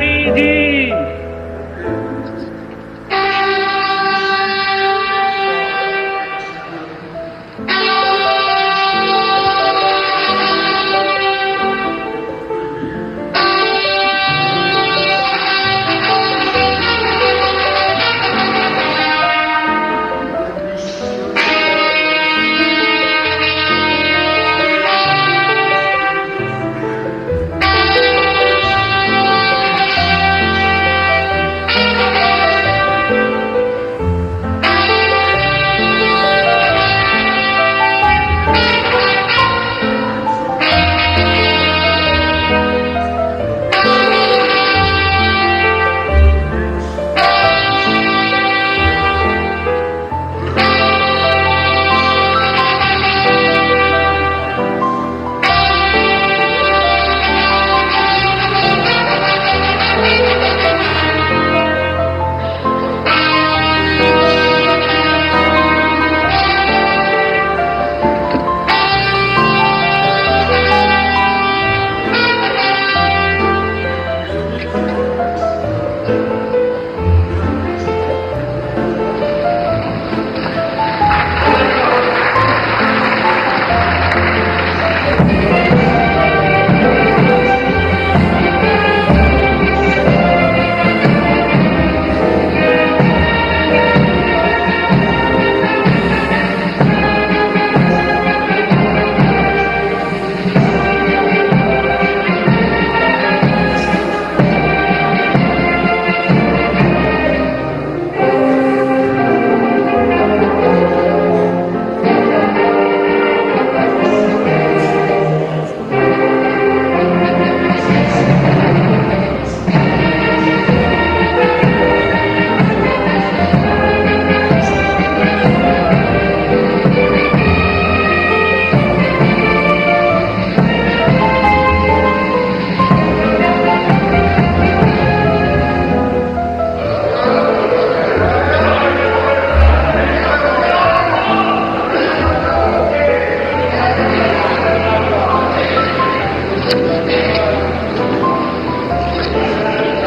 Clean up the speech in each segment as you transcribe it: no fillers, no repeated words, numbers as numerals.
मोदी जी।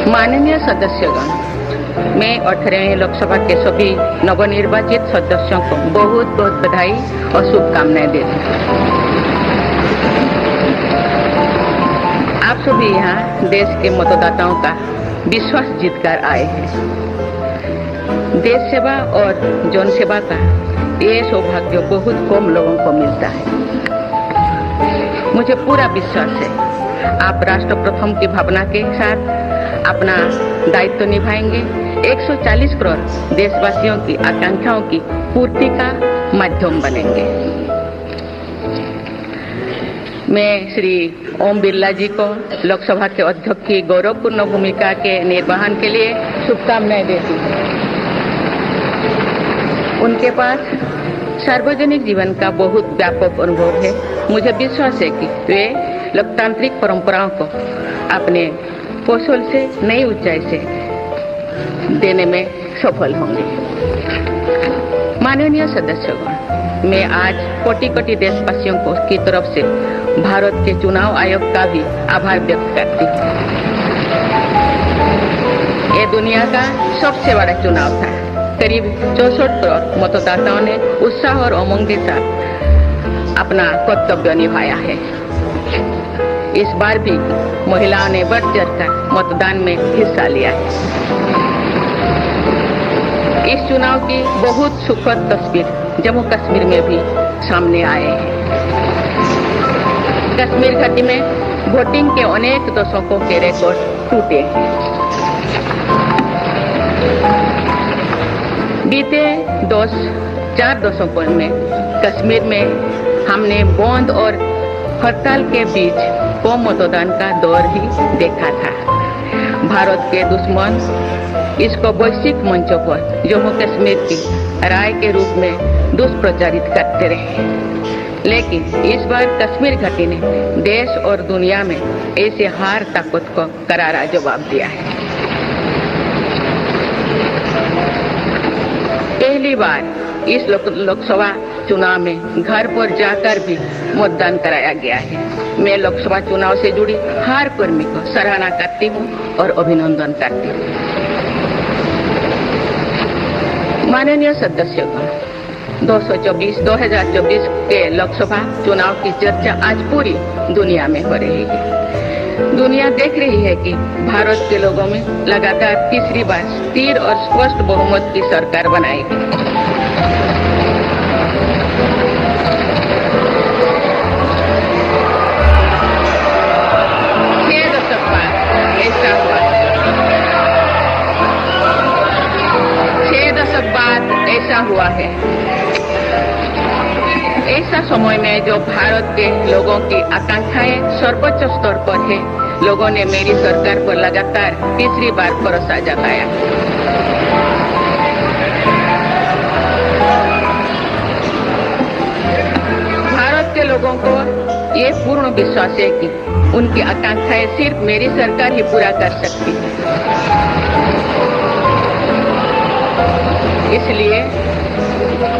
माननीय सदस्यगण, मैं 18वीं लोकसभा के सभी नवनिर्वाचित सदस्यों को बहुत बहुत बधाई और शुभकामनाएं देती हूँ। आप सभी यहाँ देश के मतदाताओं का विश्वास जीतकर आए हैं। देश सेवा और जन सेवा का ये सौभाग्य बहुत कम लोगों को मिलता है। मुझे पूरा विश्वास है आप राष्ट्र प्रथम की भावना के साथ अपना दायित्व निभाएंगे, 140 करोड़ देशवासियों की आकांक्षाओं की पूर्ति का माध्यम बनेंगे। मैं श्री ओम बिरला जी को लोकसभा के अध्यक्ष की गौरवपूर्ण भूमिका के निर्वहन के लिए शुभकामनाएं देती हूँ। उनके पास सार्वजनिक जीवन का बहुत व्यापक अनुभव है। मुझे विश्वास है कि वे लोकतांत्रिक परंपराओं को अपने कौशल से नई ऊंचाई से देने में सफल होंगे। माननीय सदस्यगण, मैं आज कोटि-कोटि देशवासियों को की तरफ से भारत के चुनाव आयोग का भी आभार व्यक्त करती हूँ। ये दुनिया का सबसे बड़ा चुनाव था। करीब 64 करोड़ मतदाताओं ने उत्साह और उमंग के साथ अपना कर्तव्य निभाया है। इस बार भी महिलाओं ने बढ़ चढ़कर मतदान में हिस्सा लिया है। इस चुनाव की बहुत सुखद तस्वीर जम्मू कश्मीर में भी सामने आए हैं। कश्मीर घाटी में वोटिंग के अनेक दशकों के रिकॉर्ड टूटे हैं। बीते 4 दशकों में कश्मीर में हमने बंद और हड़ताल के बीच कम मतदान का दौर ही देखा था। भारत के दुश्मन इसको वैश्विक मंचों पर जम्मू कश्मीर की राय के रूप में दुष्प्रचारित करते रहे, लेकिन इस बार कश्मीर घाटी ने देश और दुनिया में ऐसे हार ताकत को करारा जवाब दिया है। पहली बार इस लोकसभा चुनाव में घर पर जाकर भी मतदान कराया गया है। मैं लोकसभा चुनाव से जुड़ी हर कर्मी को सराहना करती हूँ और अभिनंदन करती हूँ। माननीय सदस्यगण, 2024 के लोकसभा चुनाव की चर्चा आज पूरी दुनिया में हो रही है। दुनिया देख रही है कि भारत के लोगों में लगातार तीसरी बार स्थिर और स्पष्ट बहुमत की सरकार बनाई है। 6 दशक बाद ऐसा हुआ। 6 दशक बाद ऐसा हुआ है। ऐसा समय में जो भारत के लोगों की आकांक्षाएं सर्वोच्च स्तर पर है, लोगों ने मेरी सरकार पर लगातार तीसरी बार भरोसा जताया। भारत के लोगों को ये पूर्ण विश्वास है कि उनकी आकांक्षाएं सिर्फ मेरी सरकार ही पूरा कर सकती है।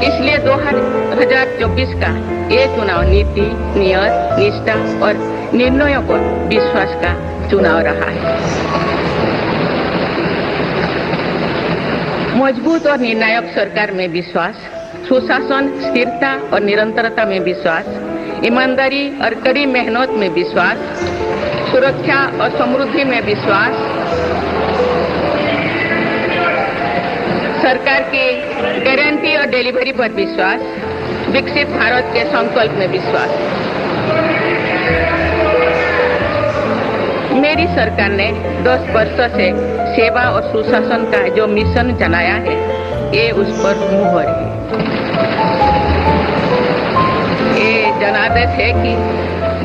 इसलिए 2024 का ये चुनाव नीति, नियत, निष्ठा और निर्णयों पर विश्वास का चुनाव रहा है। मजबूत और निर्णायक सरकार में विश्वास, सुशासन, स्थिरता और निरंतरता में विश्वास, ईमानदारी और कड़ी मेहनत में विश्वास, सुरक्षा और समृद्धि में विश्वास, सरकार की गारंटी और डिलीवरी पर विश्वास, विकसित भारत के संकल्प में विश्वास। मेरी सरकार ने 10 वर्षों से सेवा और सुशासन का जो मिशन चलाया है, ये उस पर मुहर है। ये जनादेश है कि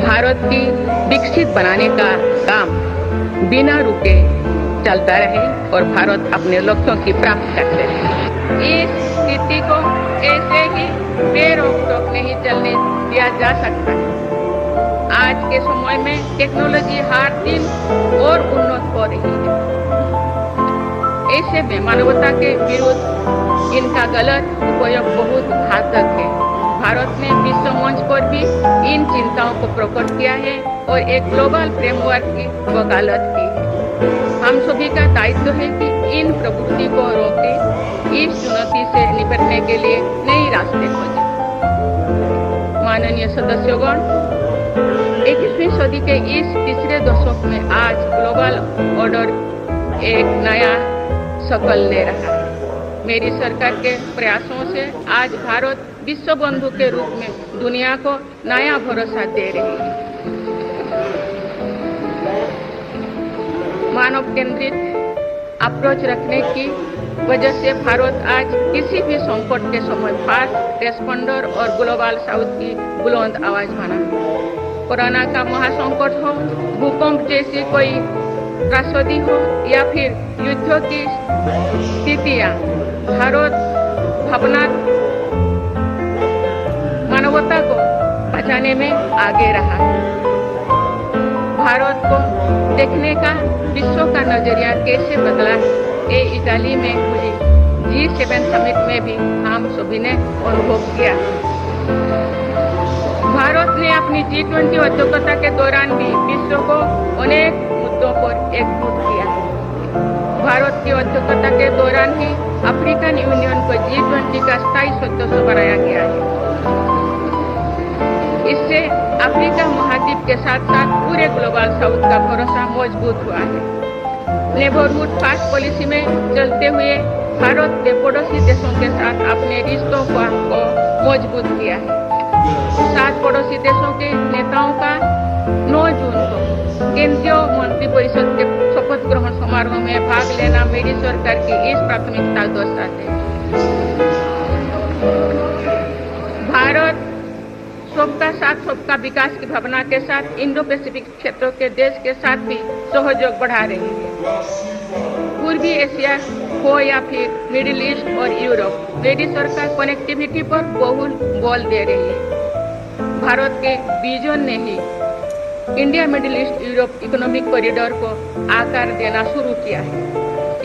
भारत की विकसित बनाने का काम बिना रुके चलता रहे और भारत अपने लक्ष्यों की प्राप्ति करते रहे। इस स्थिति को ऐसे ही बेरोक-टोक नहीं चलने दिया जा सकता। आज के समय में टेक्नोलॉजी हर दिन और उन्नत हो रही है। ऐसे में मानवता के विरुद्ध इनका गलत उपयोग बहुत घातक है। भारत ने विश्व मंच पर भी इन चिंताओं को प्रकट किया है और एक ग्लोबल फ्रेमवर्क की वकालत की है। हम सभी का दायित्व है कि इन प्रवृत्ति को रोकें, इस चुनौती से निपटने के लिए नए रास्ते खोजें। माननीय सदस्यगण, 21वीं सदी के इस तीसरे दशक में आज ग्लोबल ऑर्डर एक नया शक्ल ले रहा है। मेरी सरकार के प्रयासों से आज भारत विश्व बंधु के रूप में दुनिया को नया भरोसा दे रही है। मानव केंद्रित अप्रोच रखने की वजह से भारत आज किसी भी संकट के समय फास्ट रेस्पॉन्डर और ग्लोबल साउथ की बुलंद आवाज बना। कोरोना का महासंकट हो, भूकंप जैसी कोई त्रासदी हो या फिर युद्धों की स्थितियां, भारत भावना मानवता को बचाने में आगे रहा। भारत को देखने का विश्व का नजरिया कैसे बदला, ये इटाली में हुई G7 समिट में भी हम सभी ने अनुभव किया। भारत ने अपनी G20 अध्यक्षता के दौरान भी विश्व को अनेक मुद्दों पर एकजुट किया। भारत की अध्यक्षता के दौरान ही अफ्रीकन यूनियन को G20 का स्थायी सदस्य बनाया गया है। इससे अफ्रीका महाद्वीप के साथ साथ पूरे ग्लोबल साउथ का भरोसा मजबूत हुआ है। नेबरहुड फास्ट पॉलिसी में चलते हुए भारत ने पड़ोसी देशों के साथ अपने रिश्तों को मजबूत किया है। 7 पड़ोसी देशों के नेताओं का 9 जून को केंद्रीय मंत्रिपरिषद के शपथ ग्रहण समारोह में भाग लेना मेरी सरकार की इस प्राथमिकता दर्शाते हैं। भारत सबका साथ सबका विकास की भावना के साथ इंडो पैसिफिक क्षेत्रों के देश के साथ भी सहयोग बढ़ा रही है। पूर्वी एशिया हो या फिर मिडिल ईस्ट और यूरोप, मेरी सरकार कनेक्टिविटी पर बहुल बल दे रही है। भारत के विजन ने ही India middle east Europe economic corridor को आकार देना शुरू किया है।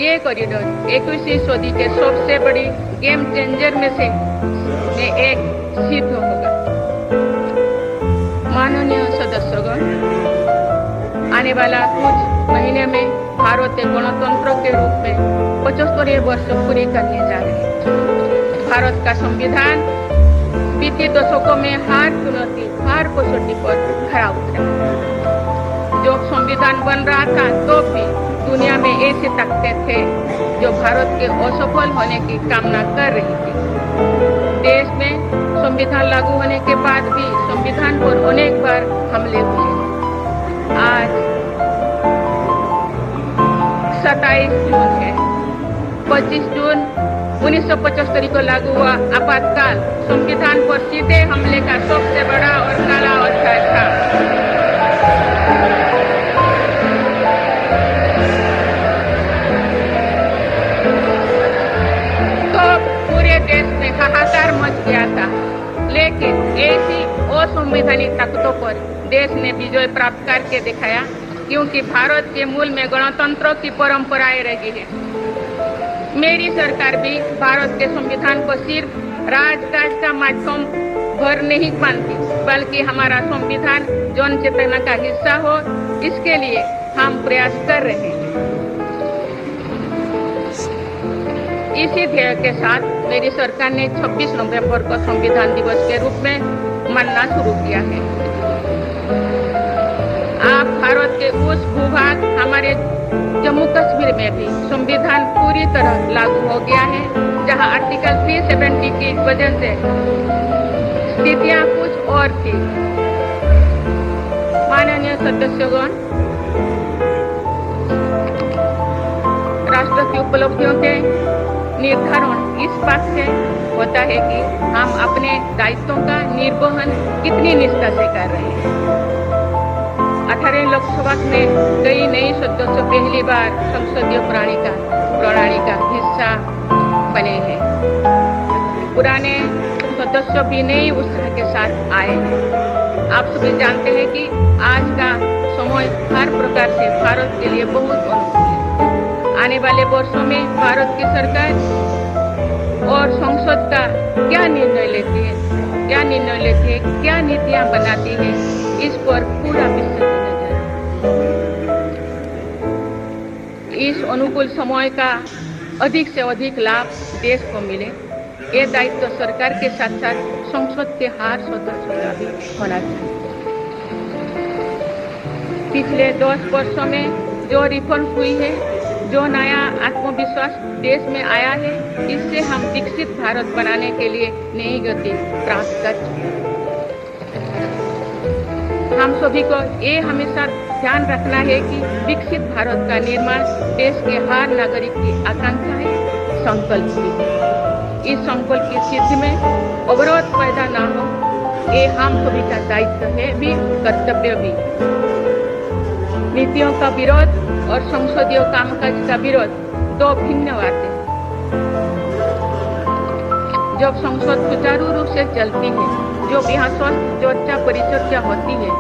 ये कॉरिडोर 21वीं सदी के सबसे बड़ी गेम चेंजर में से एक सिद्ध होगा। माननीय सदस्यगण, आने वाला कुछ महीने में भारत एक गणतंत्र के रूप में 75वें वर्ष पूरी करने जा रहे हैं। भारत का संविधान बीते दशकों में हर चुनौती, हर कसौटी पर खरा उतरा। जो संविधान बन रहा था तो भी दुनिया में ऐसे ताकतें थे जो भारत के असफल होने की कामना कर रही थी। देश में संविधान लागू होने के बाद भी संविधान पर अनेक बार हमले हुए। आज 27 जून है। 25 जून 1975 को लागू हुआ आपातकाल संविधान पर सीधे हमले का सबसे बड़ा और काला अध्याय था। तो पूरे देश में हाहाकार मच गया था, लेकिन ऐसी असंवैधानिक ताकतों पर देश ने विजय प्राप्त करके दिखाया, क्योंकि भारत के मूल में गणतंत्र की परंपराएं रही है। मेरी सरकार भी भारत के संविधान को सिर्फ राजकाज का माध्यम भर नहीं मानती, बल्कि हमारा संविधान जन चेतना का हिस्सा हो, इसके लिए हम प्रयास कर रहे हैं। इसी ध्येय के साथ मेरी सरकार ने 26 नवंबर को संविधान दिवस के रूप में मनाना शुरू किया है। आप भारत के उस भूभाग हमारे जम्मू कश्मीर में भी संविधान पूरी तरह लागू हो गया है, जहां आर्टिकल 370 की वजह से स्थितियां कुछ और थी। माननीय सदस्यगण, राष्ट्र की उपलब्धियों के निर्धारण इस बात से होता है कि हम अपने दायित्वों का निर्वहन कितनी निष्ठा से कर रहे हैं। 18 लोकसभा में कई नए सदस्य पहली बार संसदीय प्रणाली का हिस्सा बने हैं। पुराने सदस्य भी नई उत्साह के साथ आए हैं। आप सभी जानते हैं कि आज का समय हर प्रकार से भारत के लिए बहुत अनुकूल है। आने वाले वर्षों में भारत की सरकार और संसद का क्या निर्णय लेती है, क्या नीतियां बनाती है, इस पर पूरा विश्व की नजर है। इस अनुकूल समय का अधिक से अधिक लाभ देश को मिले, ये दायित्व सरकार के साथ साथ संसद के हर सदस्य का भी होना चाहिए। पिछले 10 वर्षों में जो रिफॉर्म हुई है, जो नया आत्मविश्वास देश में आया है, इससे हम विकसित भारत बनाने के लिए नई गति प्राप्त कर चुके हैं। हम सभी को ये हमेशा ध्यान रखना है कि विकसित भारत का निर्माण देश के हर नागरिक की आकांक्षा है, संकल्प भी है। इस संकल्प की सिद्धि में अवरोध पैदा न हो, ये हम सभी का दायित्व है भी, कर्तव्य भी। नीतियों का विरोध और संसदीय कामकाज का विरोध दो भिन्न बातें हैं। जब संसद सुचारू रूप से चलती है, जब यहाँ स्वस्थ चर्चा परिचर्चा होती है,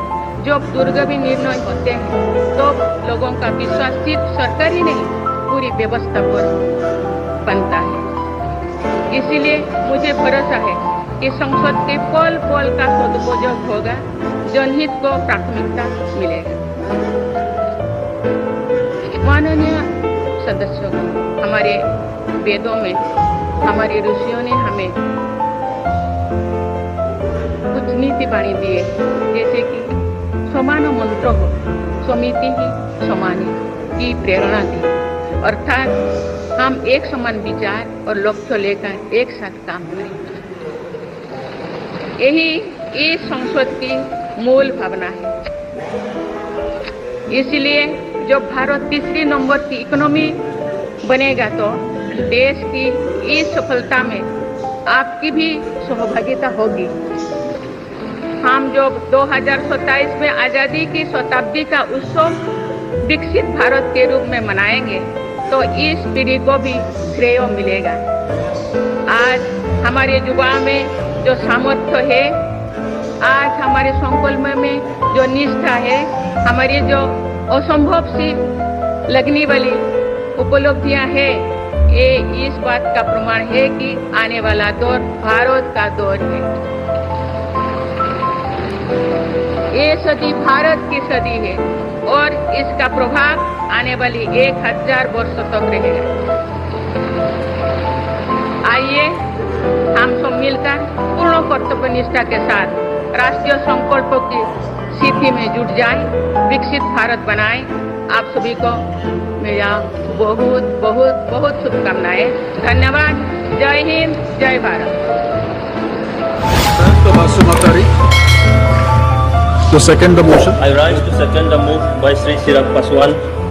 जब दूरगामी निर्णय होते हैं, तो लोगों का विश्वास सिर्फ सरकार ही नहीं, पूरी व्यवस्था पर बनता है। इसीलिए मुझे भरोसा है कि संसद के पल पल का सदुपयोग होगा, जनहित को प्राथमिकता मिलेगा। माननीय सदस्यों, हमारे वेदों में हमारे ऋषियों ने हमें कुछ नीति वाणी दिए, जैसे कि समान मंत्र हो, समिति ही समानी की प्रेरणा दी। अर्थात हम एक समान विचार और लक्ष्य लेकर एक साथ काम करें। यही इस संसद की मूल भावना है। इसलिए जब भारत तीसरी नंबर की इकोनॉमी बनेगा, तो देश की इस सफलता में आपकी भी सहभागिता होगी। हम जब 2027 में आजादी की शताब्दी का उत्सव विकसित भारत के रूप में मनाएंगे, तो इस पीढ़ी को भी श्रेय मिलेगा। आज हमारे युवा में जो सामर्थ्य है, आज हमारे संकल्प में जो निष्ठा है, हमारी जो असंभव सी लगने वाली उपलब्धियां हैं, ये इस बात का प्रमाण है कि आने वाला दौर भारत का दौर है। ये सदी भारत की सदी है और इसका प्रभाव आने वाली 1000 वर्षों तक रहेगा। आइए हम सब मिलकर पूर्ण कर्तव्य निष्ठा के साथ राष्ट्रीय संकल्पों की सिद्धि में जुट जाएं, विकसित भारत बनाएं। आप सभी को मेरा बहुत बहुत बहुत शुभकामनाएं। धन्यवाद। जय हिंद, जय Bharat. Thank Basu Matari to second the motion. I rise to second the move by Sri Chirag Paswan.